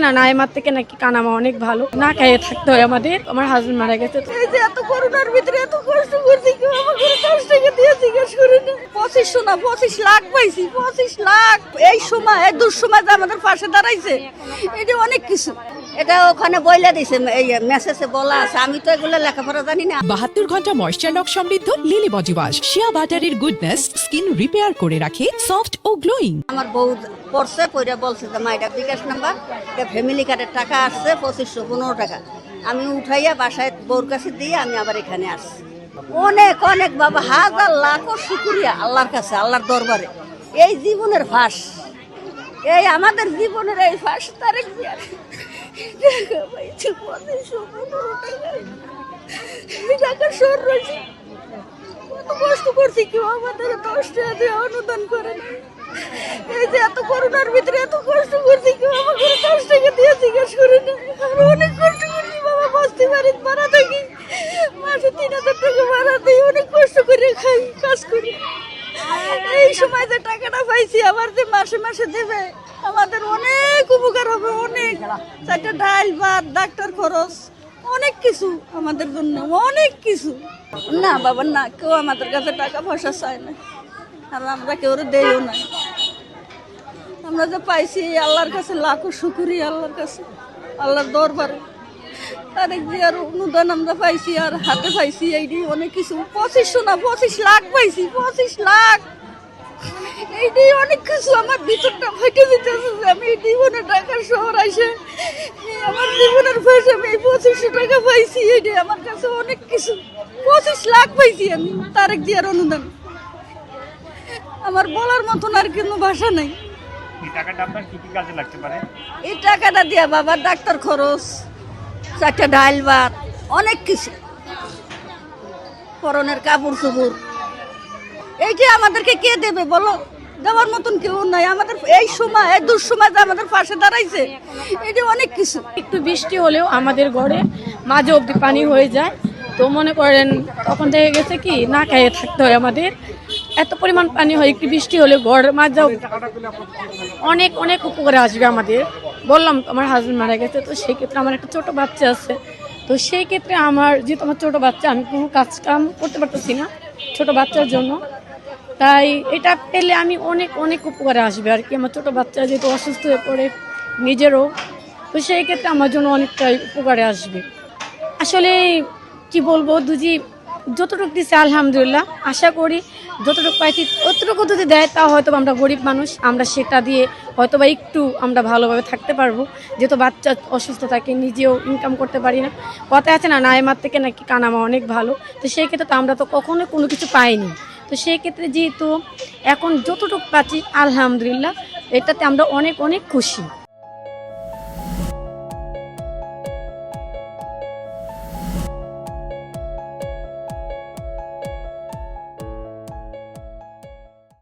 না নাইমার থেকে নাকি কানামা অনেক ভালো, না খেয়ে থাকতে হয় আমাদের। আমার হাজবেন্ড মারা গেছে, এই যে এত করোনার ভিতরে এত কষ্ট করছি, কেউ আমাকে 10 টাকা দিয়ে জিজ্ঞেস করে না। 2500 না 25 লাখ পাইছি, 25 লাখ। এই সময় এই দুঃসময় যে আমাদের পাশে দাঁড়াইছে, এটা অনেক কিছু। এটা ওখানে বইলা দিছে, এই মেসেজে বলা আছে, আমি তো এগুলো লেখাপড়া জানি না। 72 ঘন্টা ময়েশ্চার লক সমৃদ্ধ লিলি বডি ওয়াশ, শিয়া বাটারের গুডনেস স্কিন রিপেয়ার করে রাখে সফট ও গ্লোয়িং। আমার বউ পড়ছে, পড়ে বলছে যে মা এটা বিকাশ নাম্বার, এটা ফ্যামিলি কার্ডের টাকা আসছে 2515 টাকা। আমি উঠাইয়া বাসায় বউর কাছে দিয়ে আমি আবার এখানে আসছি। অনেক অনেক বাবা, হাজার লাখো শুকরিয়া আল্লাহর কাছে, আল্লাহর দরবারে। এই জীবনের ফাঁস, এই আমাদের জীবনের এই ফাঁস তারেক জিয়ার টাকা পাইছে 2515 টাকা। টাকা সর রয়েছে, কত কষ্ট করছি, কেউ আমাদের 10 টাকা দিয়ে অনুদান করে না। এই যে এত করোনার ভিতরে এত কষ্ট করছি, কেউ আমাকে 10 টাকা দিয়ে জিজ্ঞেস করে না। আমরা অনেক কষ্ট করছি বাবা, বস্তি বাড়িতে ভাড়া থাকি, মাসে 3000 টাকা ভাড়া দিই, অনেক কষ্ট করে খাই, কাজ করি। এই সময় যে টাকাটা পাইছি, আবার যে মাসে মাসে দেবে, আমাদের অনেক উপকার হবে। অনেক 4টা ডাল ভাত, ডাক্তার খরচ, অনেক কিছু আমাদের জন্য, অনেক কিছু। না বাবা না, কেউ আমাদের কাছে টাকা পয়সা চায় না, আর আমরা কেউ দেইও না। আমরা যে পাইছি আল্লাহর কাছে লাখো শুকরিয়া, আল্লাহর কাছে, আল্লাহর দরবারে। তারেক জিয়ার অনুদান আমরা পাইছি, আর হাতে পাইছি এইটি অনেক কিছু। 2500 না 25 লাখ পাইছি, 25 লাখ। এইটাই অনেক কিছু। আমার ভিতরটা ফাইটে দিতেছে যে আমি এই জীবনে ঢাকার শহর আসে আমার জীবনের ফাঁসে আমি 2500 টাকা পাইছি, এইটাই আমার কাছে অনেক কিছু। 25 লাখ পাইছি আমি তারেক জিয়ার অনুদান। আমার বলার মতন আর কোনো ভাষা নাই। এই টাকাটা আপনার কি কি কাজে লাগতে পারে? এই টাকাটা দিয়া বাবার ডাক্তার খরচ, 4টা ডাল ভাত, অনেক কিছু, পরনের কাপড় চোপড়। এইটা আমাদেরকে কে দেবে বলো? দেওয়ার মতন কেউ নাই। আমাদের এই সময় এই দুঃসময় যে আমাদের পাশে দাঁড়াইছে, এটা অনেক কিছু। একটু বৃষ্টি হলেও আমাদের ঘরে মাঝে অব্দি পানি হয়ে যায়। তো মনে করেন তখন থেকে গেছে কি না খেয়ে থাকতে হয় আমাদের, এত পরিমাণ পানি হয়। একটু বৃষ্টি হলে ঘরের মাঝে অনেক অনেক উপকারে আসবে আমাদের। বললাম তো আমার হাজবেন্ড মারা গেছে, তো সেই ক্ষেত্রে আমার একটা ছোট বাচ্চা আছে। তো সেই ক্ষেত্রে আমার যেহেতু আমার ছোট বাচ্চা, আমি কোনো কাজ কাম করতে পারতেছি না ছোট বাচ্চার জন্য, তাই এটা পেলে আমি অনেক অনেক উপকারে আসবে আর কি। আমার ছোট বাচ্চা যেহেতু অসুস্থ হয়ে পড়ে নিজেরও, তো সেই ক্ষেত্রে আমার জন্য অনেকটাই উপকারে আসবে। আসলে কি বলবো, দুজি যতটুকু দিচ্ছে আলহামদুলিল্লাহ, আশা করি যতটুকু পাইছি ততটুকু যদি দেয়, তা হয়তো আমরা গরিব মানুষ, আমরা সেটা দিয়ে হয়তো বা একটু আমরা ভালোভাবে থাকতে পারবো। যেহেতু বাচ্চা অসুস্থ থাকে, নিজেও ইনকাম করতে পারি না। কথা আছে না নাইমার থেকে নাকি কানামা অনেক ভালো, তো সেই ক্ষেত্রে তো আমরা তো কখনো কোনো কিছু পাইনি। তো সেই ক্ষেত্রে যেহেতু এখন যতটুকু পাচ্ছি আলহামদুলিল্লাহ, এটাতে আমরা অনেক অনেক খুশি।